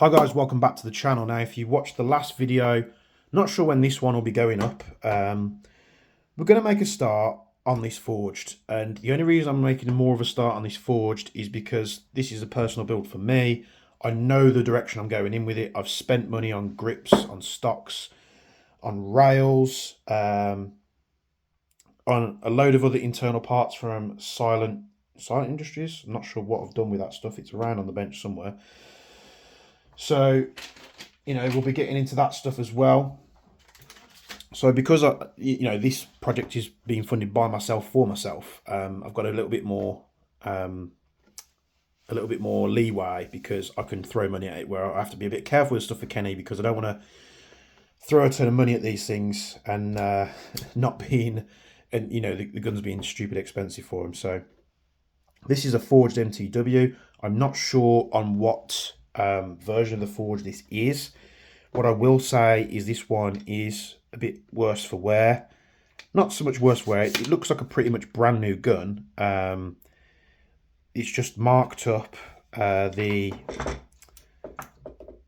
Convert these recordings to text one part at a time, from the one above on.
Hi guys, welcome back to the channel. Now if you watched the last video, not sure when this one will be going up, we're going to make a start on this forged, and the only reason I'm making more of a start on this forged is because this is a personal build for me. I know the direction I'm going in with it. I've spent money on grips, on stocks, on rails, on a load of other internal parts from Silent Industries. I'm not sure what I've done with that stuff. It's around on the bench somewhere. So, we'll be getting into that stuff as well. So because this project is being funded by myself for myself, I've got a little bit more leeway because I can throw money at it, where I have to be a bit careful with stuff for Kenny because I don't want to throw a ton of money at these things and not being, and the guns being stupid expensive for him. So this is a forged MTW. I'm not sure on what version of the forge this is. What I will say is this one is a bit worse for wear. Not so much worse for wear. It looks like a pretty much brand new gun. It's just marked up. The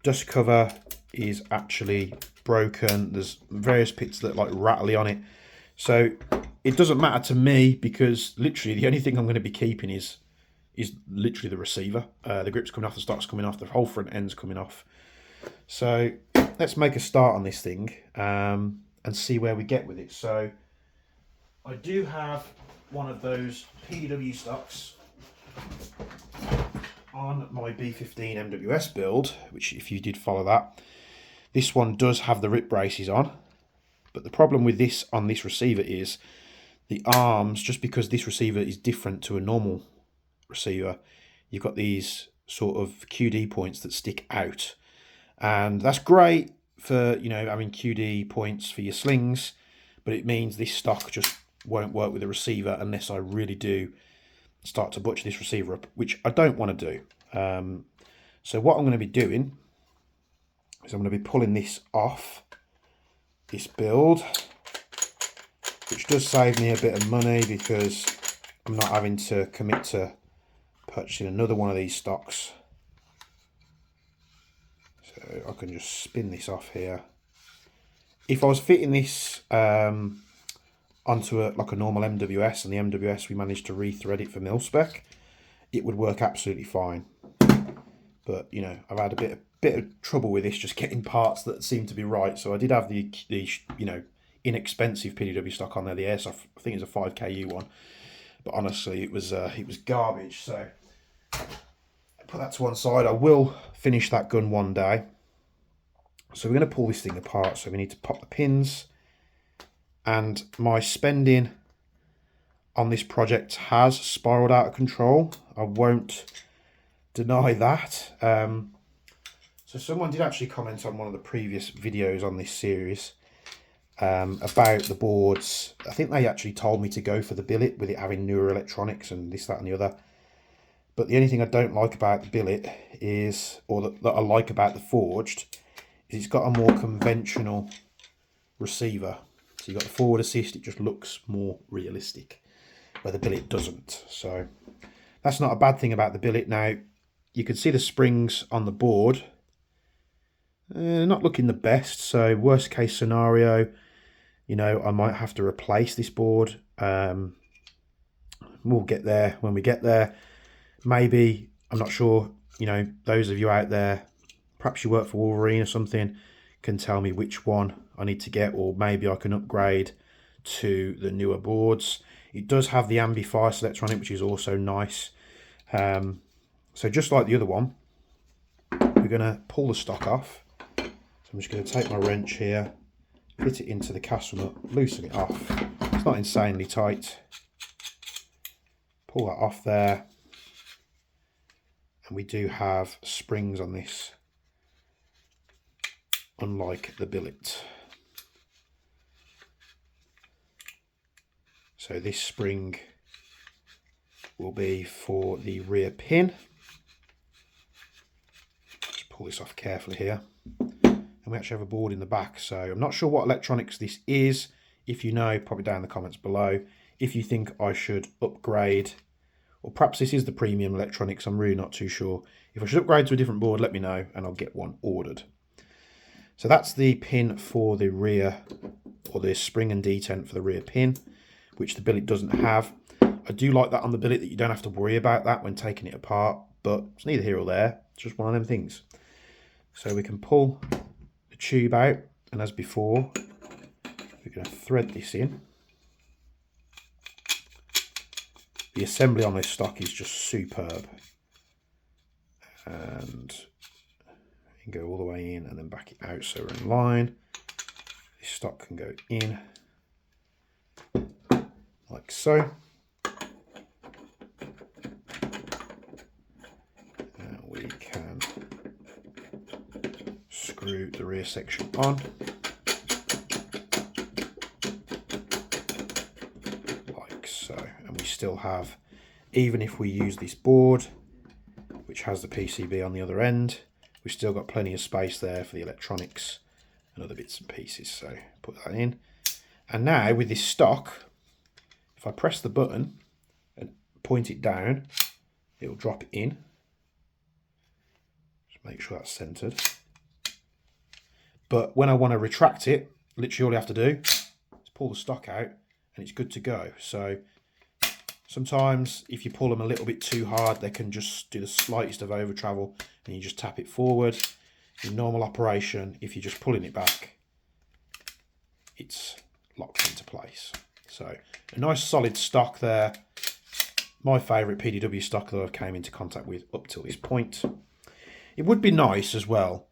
dust cover is actually broken. There's various bits that like rattly on it. So it doesn't matter to me because literally the only thing I'm going to be keeping is literally the receiver. The grip's coming off, the stock's coming off, the whole front end's coming off. So let's make a start on this thing and see where we get with it. So I do have one of those PW stocks on my B15 MWS build, which if you did follow that, this one does have the rip braces on. But the problem with this on this receiver is the arms, just because this receiver is different to a normal receiver, you've got these sort of QD points that stick out, and that's great for having QD points for your slings, but it means this stock just won't work with the receiver unless I really do start to butcher this receiver up, which I don't want to do. So what I'm going to be doing is I'm going to be pulling this off this build, which does save me a bit of money because I'm not having to commit to purchasing another one of these stocks. So I can just spin this off here. If I was fitting this onto like a normal MWS, and the MWS we managed to rethread it for mil spec, it would work absolutely fine. But I've had a bit of trouble with this, just getting parts that seem to be right. So I did have the inexpensive PDW stock on there, the Airsoft. I think it's a 5KU one, but honestly it was garbage. So put that to one side. I will finish that gun one day. So we're going to pull this thing apart. So we need to pop the pins, and my spending on this project has spiraled out of control. I won't deny that. So someone did actually comment on one of the previous videos on this series about the boards. I think they actually told me to go for the billet with it having newer electronics and this, that and the other. But the only thing I don't like about the billet is, or that I like about the forged, is it's got a more conventional receiver. So you've got the forward assist, it just looks more realistic, where the billet doesn't. So that's not a bad thing about the billet. Now, you can see the springs on the board, not looking the best. So worst case scenario, I might have to replace this board. We'll get there when we get there. Maybe, I'm not sure, those of you out there, perhaps you work for Wolverine or something, can tell me which one I need to get, or maybe I can upgrade to the newer boards. It does have the ambi fire selector on it, which is also nice. So just like the other one, we're going to pull the stock off. So I'm just going to take my wrench here, fit it into the cast nut, loosen it off. It's not insanely tight. Pull that off there. And we do have springs on this, unlike the billet. So this spring will be for the rear pin. Just pull this off carefully here. And we actually have a board in the back. So I'm not sure what electronics this is. If you know, pop it down in the comments below. If you think I should upgrade Or perhaps this is the premium electronics, I'm really not too sure. If I should upgrade to a different board, let me know and I'll get one ordered. So that's the pin for the rear, or the spring and detent for the rear pin, which the billet doesn't have. I do like that on the billet, that you don't have to worry about that when taking it apart, but it's neither here or there. It's just one of them things. So we can pull the tube out, and as before, we're going to thread this in. The assembly on this stock is just superb. And you can go all the way in and then back it out so we're in line. This stock can go in like so. And we can screw the rear section on. Like so. And we still have, even if we use this board, which has the PCB on the other end, we've still got plenty of space there for the electronics and other bits and pieces. So put that in. And now with this stock, if I press the button and point it down, it will drop in. Just make sure that's centered. But when I want to retract it, literally all you have to do is pull the stock out and it's good to go. So sometimes if you pull them a little bit too hard, they can just do the slightest of over travel and you just tap it forward. In normal operation, if you're just pulling it back, it's locked into place. So a nice solid stock there. My favourite PDW stock that I've came into contact with up till this point. It would be nice as well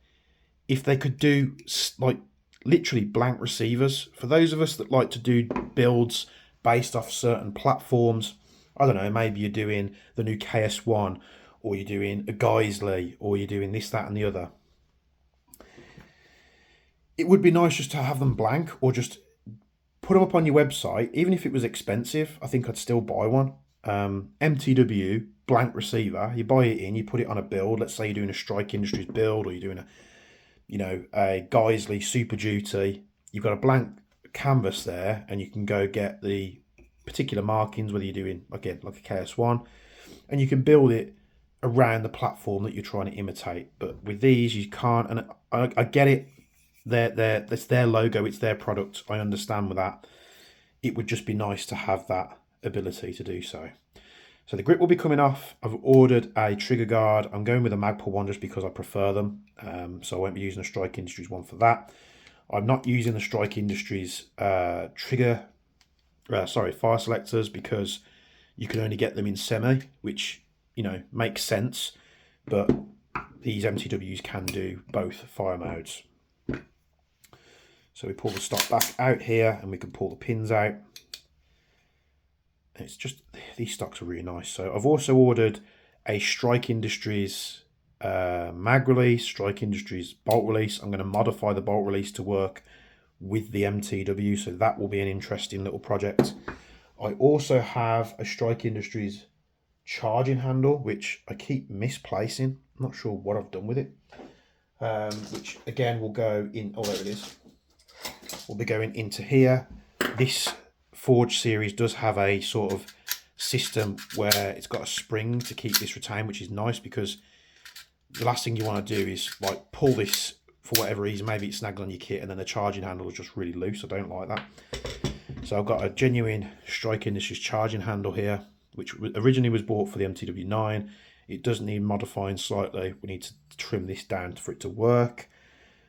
if they could do like literally blank receivers. For those of us that like to do builds based off certain platforms, I don't know, maybe you're doing the new KS1, or you're doing a Geisley, or you're doing this, that and the other. It would be nice just to have them blank, or just put them up on your website. Even if it was expensive, I think I'd still buy one. MTW, blank receiver, you buy it in, you put it on a build. Let's say you're doing a Strike Industries build, or you're doing a Geisley Super Duty. You've got a blank canvas there, and you can go get the particular markings, whether you're doing again like a KS1, and you can build it around the platform that you're trying to imitate. But with these you can't, and I get it, it's their logo, it's their product, I understand with that. It would just be nice to have that ability to do so. So the grip will be coming off. I've ordered a trigger guard. I'm going with a Magpul one just because I prefer them, so I won't be using a Strike Industries one for that. I'm not using the Strike Industries fire selectors, because you can only get them in semi, which makes sense, but these MTWs can do both fire modes. So we pull the stock back out here and we can pull the pins out. It's just, these stocks are really nice. So I've also ordered a Strike Industries mag release, Strike Industries bolt release. I'm going to modify the bolt release to work with the MTW, so that will be an interesting little project. I also have a Strike Industries charging handle, which I keep misplacing. I'm not sure what I've done with it. Which again will go in, oh there it is, will be going into here. This Forge series does have a sort of system where it's got a spring to keep this retained, which is nice, because the last thing you want to do is like pull this for whatever reason, maybe it's snagged on your kit and then the charging handle is just really loose. I don't like that. So I've got a genuine Strike Industries charging handle here, which originally was bought for the MTW9. It does need modifying slightly. We need to trim this down for it to work,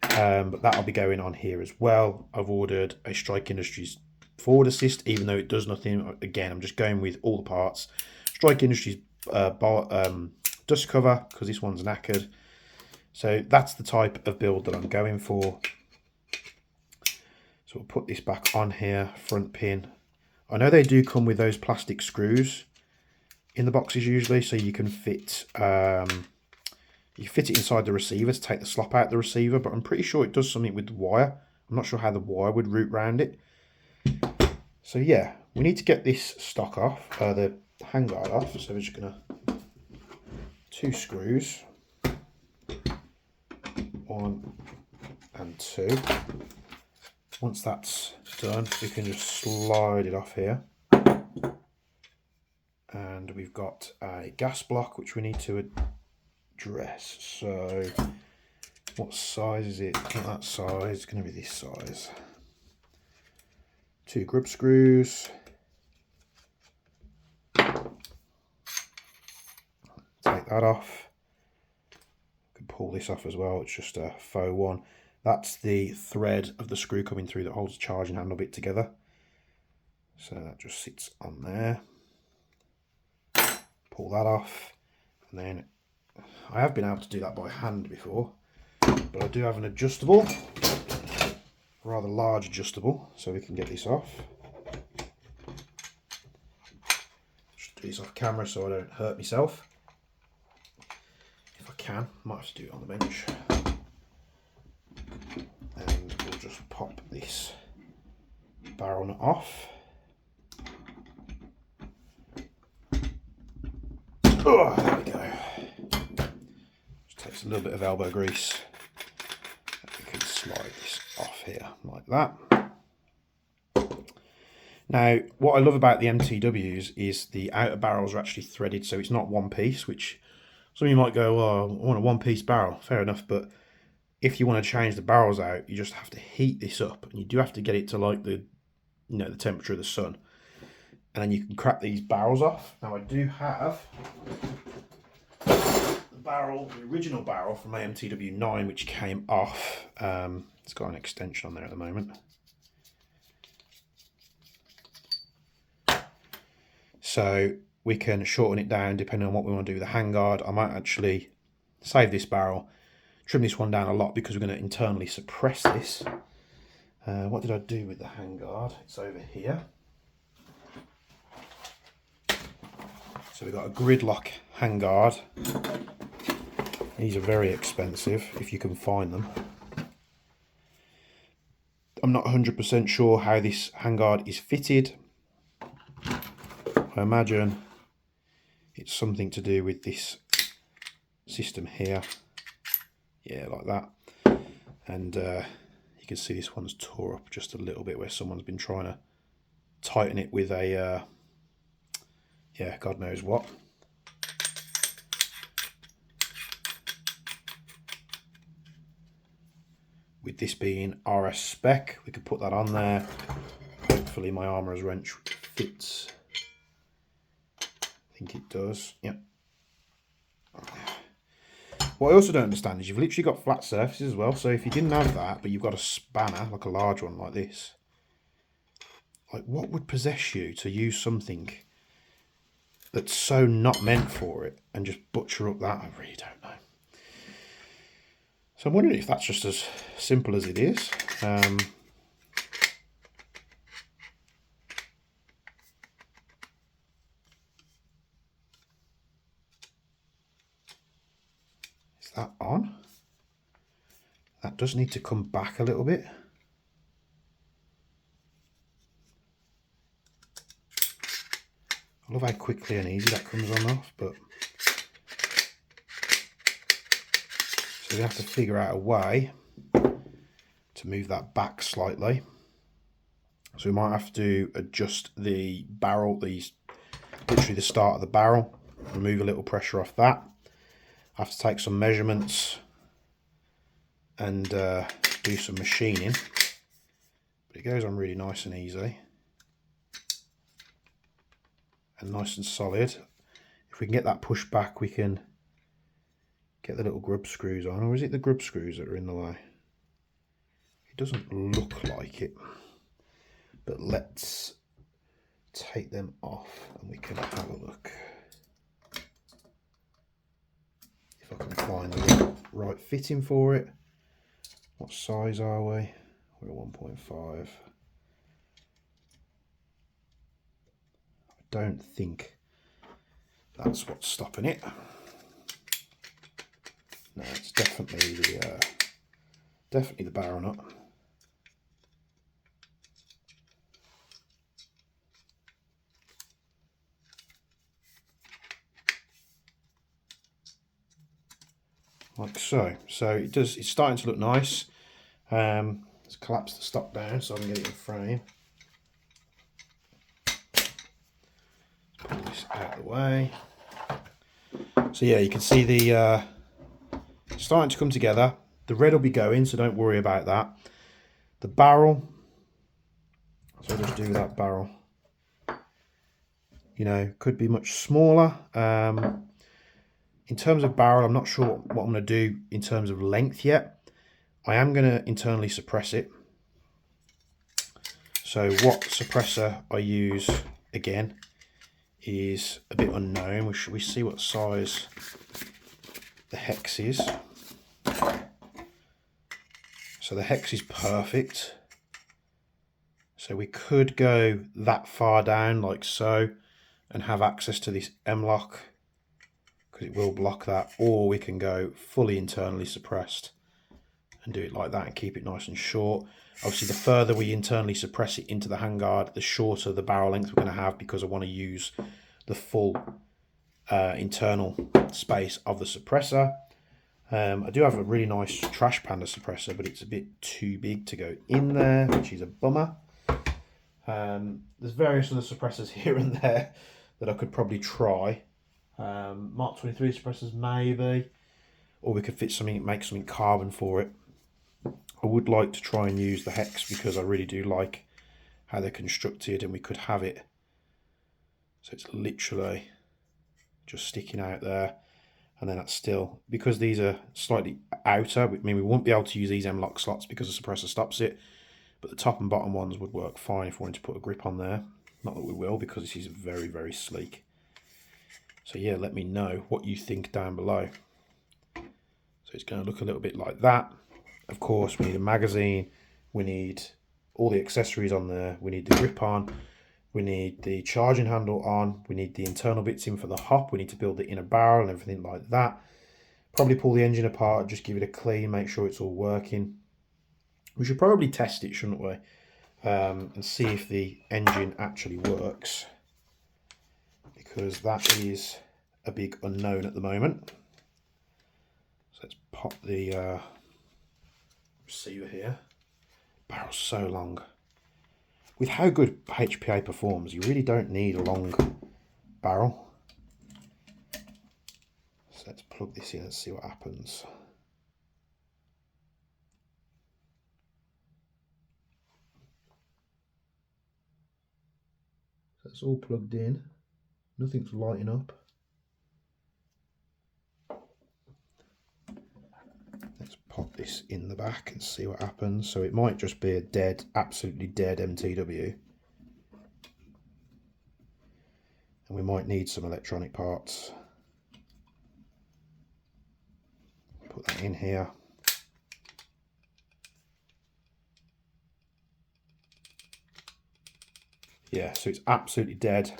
but that'll be going on here as well. I've ordered a Strike Industries forward assist, even though it does nothing. Again, I'm just going with all the parts. Strike Industries dust cover, because this one's knackered. So that's the type of build that I'm going for. So we'll put this back on here, front pin. I know they do come with those plastic screws in the boxes usually, so you can fit you fit it inside the receiver to take the slop out the receiver, but I'm pretty sure it does something with the wire. I'm not sure how the wire would route around it. So yeah, we need to get this stock off, the handguard off. So we're just gonna, 2 screws, 1 and 2. Once that's done, we can just slide it off here and and we've got a gas block which we need to address. So what size is it? Not that size, it's going to be this size. 2 grub screws. Take that off. You can pull this off as well, it's just a faux one. That's the thread of the screw coming through that holds the charging handle bit together. So that just sits on there. Pull that off, and then I have been able to do that by hand before, but I do have an adjustable, rather large adjustable, so we can get this off. Just do this off camera so I don't hurt myself. If I can, might have to do it on the bench. And we'll just pop this barrel nut off. Oh, there we go. Just takes a little bit of elbow grease. We can slide this off here like that. Now, what I love about the MTWs is the outer barrels are actually threaded, so it's not one piece, which some of you might go, oh, I want a one-piece barrel. Fair enough, but if you want to change the barrels out, you just have to heat this up, and you do have to get it to like the, the temperature of the sun. And then you can crack these barrels off. Now I do have the original barrel from my MTW 9, which came off. It's got an extension on there at the moment. So we can shorten it down depending on what we want to do with the handguard. I might actually save this barrel, trim this one down a lot because we're going to internally suppress this. What did I do with the handguard? It's over here. So we've got a gridlock handguard. These are very expensive if you can find them. I'm not 100% sure how this handguard is fitted. I imagine it's something to do with this system here. Yeah, like that. And you can see this one's tore up just a little bit where someone's been trying to tighten it with a yeah, God knows what. With this being RS spec, we could put that on there. Hopefully my armourer's wrench fits. I think it does, yep. What I also don't understand is you've literally got flat surfaces as well, so if you didn't have that, but you've got a spanner, like a large one like this, like what would possess you to use something that's so not meant for it and just butcher up that? I really don't know. So I'm wondering if that's just as simple as it is. Is that on? That does need to come back a little bit. I love how quickly and easy that comes on off, but so we have to figure out a way to move that back slightly. So we might have to adjust the barrel, literally the start of the barrel, remove a little pressure off that. I have to take some measurements and do some machining, but it goes on really nice and easy. And nice and solid. If we can get that pushed back, we can get the little grub screws on. Or is it the grub screws that are in the way? It doesn't look like it. But let's take them off and we can have a look. If I can find the right fitting for it. What size are we? We're 1.5. Don't think that's what's stopping it. No, it's definitely the barrel nut. Like so. So it does. It's starting to look nice. Let's collapse the stock down so I can get it in frame. Pull this out of the way. So yeah, you can see the starting to come together. The red will be going, so don't worry about that. The barrel, so I'll just do that barrel. You know, could be much smaller. In terms of barrel, I'm not sure what I'm going to do in terms of length yet. I am going to internally suppress it. So what suppressor I use, again, is a bit unknown. We see what size the hex is. So the hex is perfect. So we could go that far down like so and have access to this M-lock, because it will block that, or we can go fully internally suppressed and do it like that and keep it nice and short. Obviously, the further we internally suppress it into the handguard, the shorter the barrel length we're going to have, because I want to use the full internal space of the suppressor. I do have a really nice Trash Panda suppressor, but it's a bit too big to go in there, which is a bummer. There's various other suppressors here and there that I could probably try. Mark 23 suppressors maybe, or we could fit something, make something carbon for it. I would like to try and use the hex because I really do like how they're constructed, and we could have it so it's literally just sticking out there, and then that's still, because these are slightly outer, I mean we won't be able to use these M-lock slots because the suppressor stops it, but the top and bottom ones would work fine if we wanted to put a grip on there. Not that we will, because this is very, very sleek. So yeah, let me know what you think down below. So it's going to look a little bit like that. Of course, we need a magazine, we need all the accessories on there, we need the grip on, we need the charging handle on, we need the internal bits in for the hop, we need to build the inner barrel and everything like that. Probably pull the engine apart, just give it a clean, make sure it's all working. We should probably test it, shouldn't we? And see if the engine actually works, because that is a big unknown at the moment. So let's pop the receiver here. Barrel's so long. With how good HPA performs, you really don't need a long barrel. So let's plug this in and see what happens. So it's all plugged in. Nothing's lighting up. Let's pop this in the back and see what happens. So it might just be a dead, absolutely dead MTW. And we might need some electronic parts. Put that in here. Yeah, so it's absolutely dead.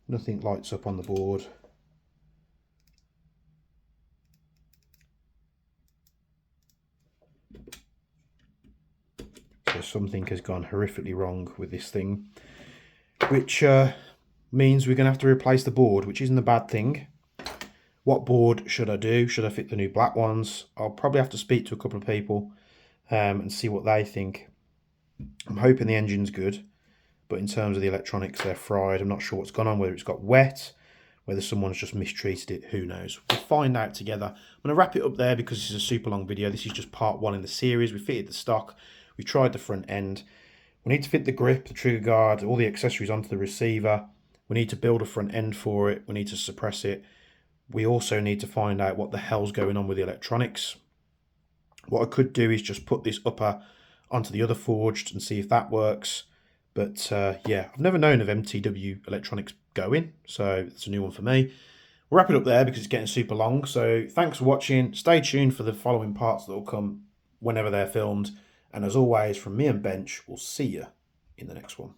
Nothing lights up on the board. So something has gone horrifically wrong with this thing, which means we're going to have to replace the board, which isn't a bad thing. What board should I do? Should I fit the new black ones? I'll probably have to speak to a couple of people and see what they think. I'm hoping the engine's good, but in terms of the electronics, they're fried. I'm not sure what's gone on, whether it's got wet, whether someone's just mistreated it, who knows. We'll find out together. I'm going to wrap it up there because this is a super long video. This is just part one in the series. We fitted the stock. We tried the front end. We need to fit the grip, the trigger guard, all the accessories onto the receiver. We need to build a front end for it. We need to suppress it. We also need to find out what the hell's going on with the electronics. What I could do is just put this upper onto the other forged and see if that works. But yeah, I've never known of MTW electronics going, so it's a new one for me. We'll wrap it up there because it's getting super long. So thanks for watching. Stay tuned for the following parts that will come whenever they're filmed. And as always, from me and Bench, we'll see you in the next one.